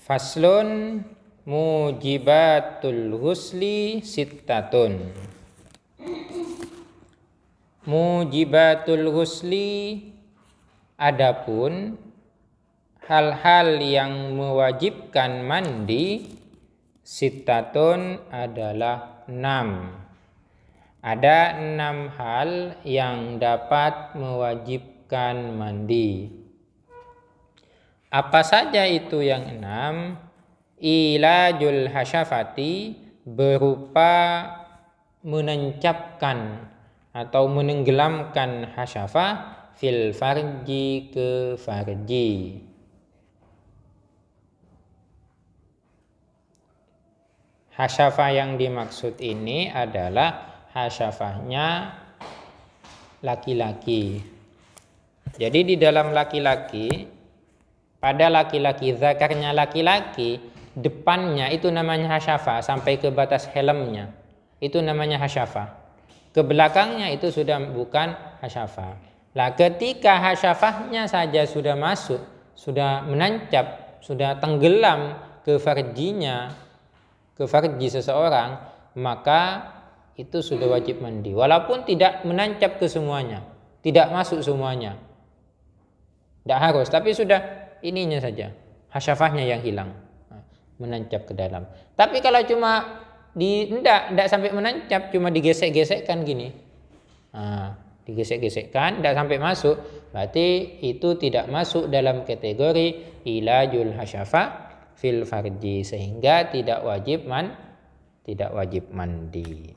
Faslun mujibatul husli sittatun. Mujibatul husli, adapun hal-hal yang mewajibkan mandi, sittatun adalah 6. Ada 6 hal yang dapat mewajibkan mandi. Apa saja itu yang 6? Ilajul hasyafati, berupa menancapkan atau menenggelamkan hasyafah fil farji, ke farji. Hasyafah yang dimaksud ini adalah hasyafahnya laki-laki. Jadi di dalam laki-laki, pada laki-laki, zakarnya laki-laki, depannya itu namanya hasyafah sampai ke batas helmnya, itu namanya hasyafah. Ke belakangnya itu sudah bukan hasyafah. Lah ketika hasyafahnya saja sudah masuk, sudah menancap, sudah tenggelam ke farjinya, ke farji seseorang, maka itu sudah wajib mandi. Walaupun tidak menancap ke semuanya, tidak masuk semuanya, tidak harus, tapi sudah ininya saja, hasyafahnya yang hilang, menancap ke dalam. Tapi kalau cuma tidak sampai menancap, cuma digesek-gesekkan gini, digesek-gesekkan, tidak sampai masuk, berarti itu tidak masuk dalam kategori ilajul hasyafah fil farji, sehingga tidak wajib mandi.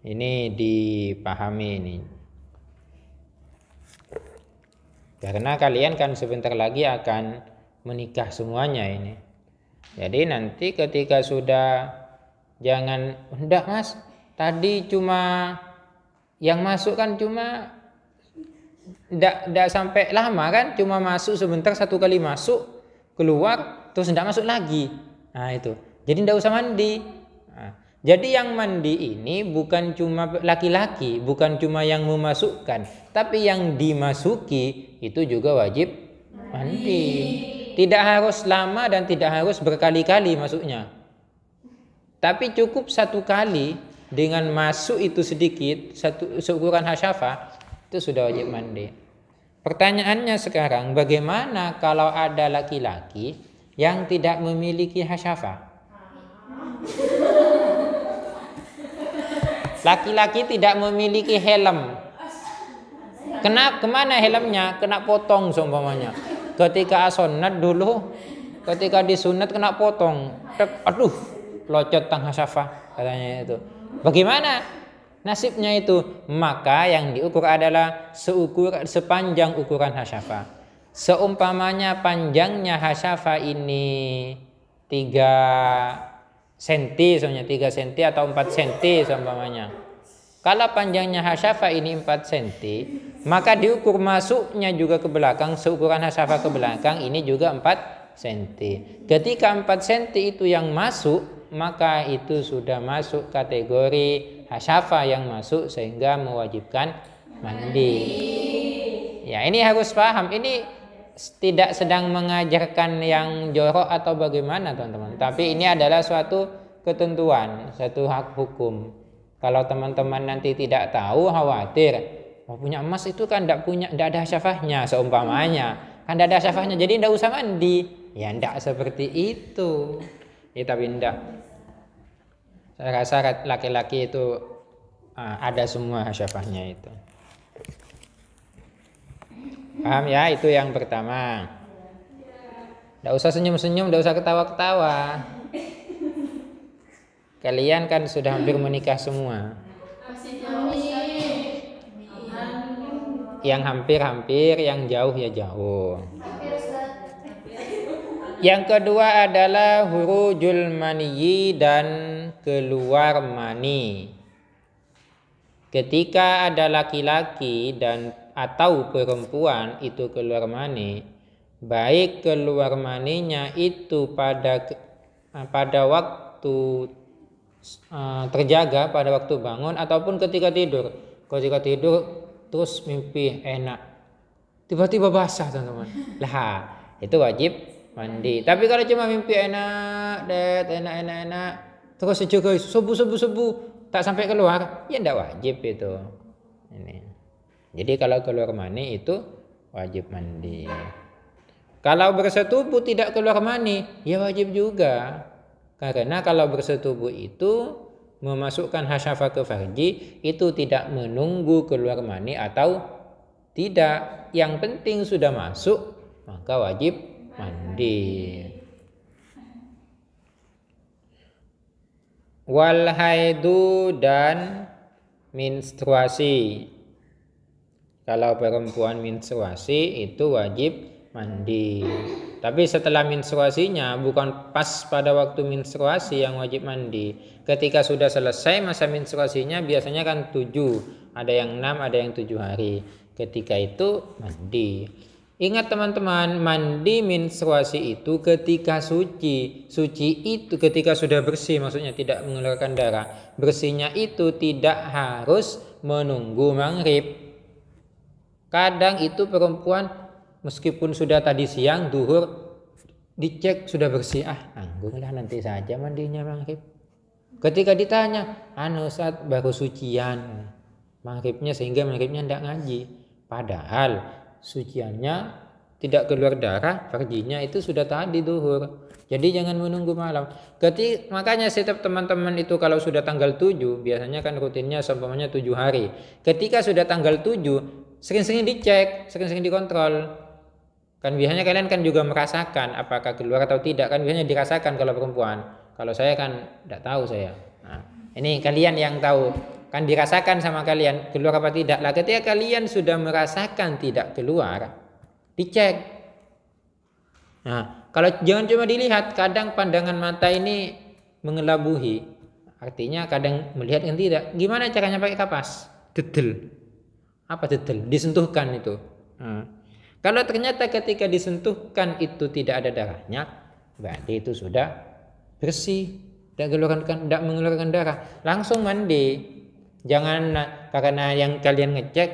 Ini dipahami ini. Karena kalian kan sebentar lagi akan menikah semuanya ini. Jadi nanti ketika sudah, jangan, enggak mas, tadi cuma yang masuk kan cuma enggak sampai lama kan, cuma masuk sebentar, 1 kali masuk, keluar, terus enggak masuk lagi. Nah itu, jadi enggak usah mandi. Jadi yang mandi ini bukan cuma laki-laki, bukan cuma yang memasukkan, tapi yang dimasuki itu juga wajib mandi. Tidak harus lama dan tidak harus berkali-kali masuknya. Tapi cukup 1 kali dengan masuk itu sedikit, seukuran hasyafah, itu sudah wajib mandi. Pertanyaannya sekarang, bagaimana kalau ada laki-laki yang tidak memiliki hasyafah? Laki-laki tidak memiliki helm. Kemana helmnya? Kena potong seumpamanya. Ketika sunat dulu, ketika disunat kena potong. Aduh, locot tang hasyafah katanya itu. Bagaimana nasibnya itu? Maka yang diukur adalah sepanjang ukuran hasyafah. Seumpamanya panjangnya hasyafah ini 3 cm, soalnya 3 cm atau 4 cm seumpamanya. Kalau panjangnya hasyafah ini 4 cm, maka diukur masuknya juga ke belakang, seukuran hasyafah ke belakang ini juga 4 cm. Ketika 4 cm itu yang masuk, maka itu sudah masuk kategori hasyafah yang masuk sehingga mewajibkan mandi. Ya, ini harus paham. Ini tidak sedang mengajarkan yang jorok atau bagaimana teman-teman, tapi ini adalah suatu ketentuan, satu hak hukum. Kalau teman-teman nanti tidak tahu, khawatir, punya emas itu kan tidak ada hasyafahnya seumpamanya, kan tidak ada hasyafahnya, jadi tidak usah mandi. Ya tidak seperti itu. Ya, tapi tidak. Saya rasa laki-laki itu ada semua hasyafahnya itu. Paham ya? Itu yang pertama. Tidak usah senyum-senyum, tidak usah ketawa-ketawa. Kalian kan sudah hampir menikah semua. Yang hampir-hampir, yang jauh ya jauh. Yang kedua adalah hurujul maniyyi, dan keluar mani. Ketika ada laki-laki dan atau perempuan itu keluar mani, baik keluar maninya itu pada waktu terjaga, pada waktu bangun, ataupun ketika tidur. Ketika tidur terus mimpi enak, tiba-tiba basah teman-teman. Lah itu wajib mandi. Tapi kalau cuma mimpi enak, enak, terus juga subuh tak sampai keluar, ya ndak wajib itu. Ini. Jadi kalau keluar mani itu wajib mandi. Kalau bersetubuh tidak keluar mani, ya wajib juga. Karena kalau bersetubuh itu memasukkan hasyafa ke farji, itu tidak menunggu keluar mani atau tidak. Yang penting sudah masuk, maka wajib mandi. Wal haidu dan menstruasi. Kalau perempuan menstruasi itu wajib mandi. Tapi setelah menstruasinya, bukan pas pada waktu menstruasi yang wajib mandi. Ketika sudah selesai masa menstruasinya, biasanya kan 7, ada yang 6, ada yang 7 hari. Ketika itu mandi. Ingat teman-teman, mandi menstruasi itu ketika suci. Suci itu ketika sudah bersih, maksudnya tidak mengeluarkan darah. Bersihnya itu tidak harus menunggu maghrib. Kadang itu perempuan meskipun sudah tadi siang duhur dicek sudah bersih, nanggunglah nanti saja mandinya maghrib. Ketika ditanya, Ustaz baru sucian maghribnya sehingga maghribnya tidak ngaji. Padahal suciannya tidak keluar darah, farjinya itu sudah tadi duhur. Jadi jangan menunggu malam. Makanya setiap teman-teman itu kalau sudah tanggal 7, biasanya kan rutinnya seumpamanya 7 hari. Ketika sudah tanggal 7, sering-sering dicek, sering-sering dikontrol. Kan biasanya kalian kan juga merasakan apakah keluar atau tidak. Kan biasanya dirasakan kalau perempuan. Kalau saya kan tidak tahu saya. Nah, ini kalian yang tahu. Kan dirasakan sama kalian keluar apa tidak. Lah ketika kalian sudah merasakan tidak keluar, dicek. Nah, kalau jangan cuma dilihat, kadang pandangan mata ini mengelabuhi. Artinya kadang melihat kan tidak. Gimana caranya pakai kapas? Dedel. Apa dedel? Disentuhkan itu. Kalau ternyata ketika disentuhkan itu tidak ada darahnya, berarti itu sudah bersih, tidak mengeluarkan darah. Langsung mandi. Jangan karena yang kalian ngecek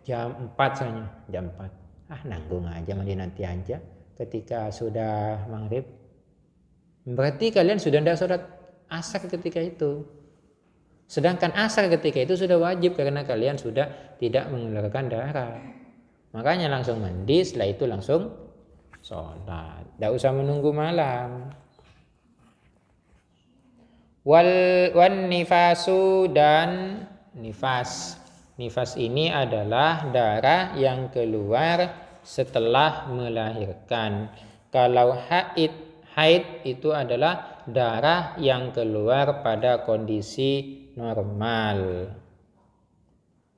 jam 4 saja, jam 4. Nanggung aja mandi nanti aja ketika sudah maghrib. Berarti kalian sudah tidak sholat asar ketika itu. Sedangkan asar ketika itu sudah wajib karena kalian sudah tidak mengeluarkan darah. Makanya langsung mandi, setelah itu langsung sholat. Tidak usah menunggu malam. Wan nifasu dan nifas. Nifas ini adalah darah yang keluar setelah melahirkan. Kalau haid itu adalah darah yang keluar pada kondisi normal.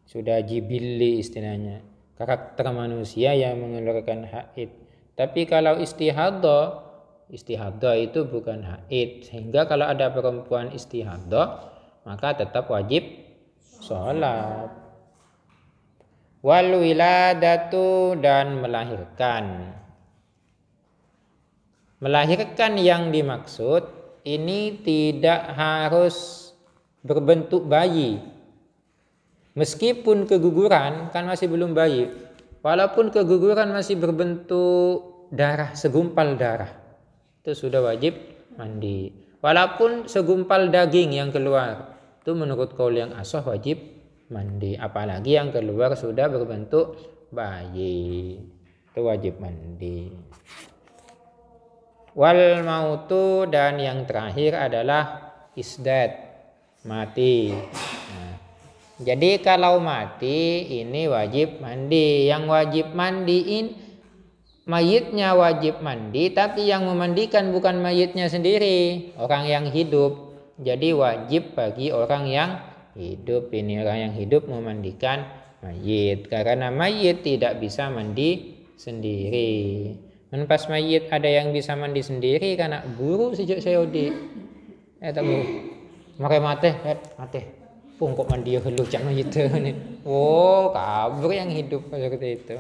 Sudah jibilli istilahnya. Karakter manusia yang mengeluarkan haid. Tapi kalau istihadah itu bukan haid. Sehingga kalau ada perempuan istihadah, maka tetap wajib sholat. Wal wiladatu dan melahirkan. Melahirkan yang dimaksud ini tidak harus berbentuk bayi. Meskipun keguguran kan masih belum bayi. Walaupun keguguran masih berbentuk darah, segumpal darah, itu sudah wajib mandi. Walaupun segumpal daging yang keluar, itu menurut qaul yang ashah wajib mandi. Apalagi yang keluar sudah berbentuk bayi, itu wajib mandi. Wal mautu dan yang terakhir adalah isdad, mati. Jadi kalau mati ini wajib mandi. Yang wajib mandiin mayitnya wajib mandi, tapi yang memandikan bukan mayitnya sendiri, orang yang hidup. Jadi wajib bagi orang yang hidup. Ini orang yang hidup memandikan mayit. Karena mayit tidak bisa mandi sendiri. Dan pas mayit ada yang bisa mandi sendiri karena guru sejak saya di guru. Makai mate. Kok mandi helu cak mayit ini. Kabur yang hidup seperti itu.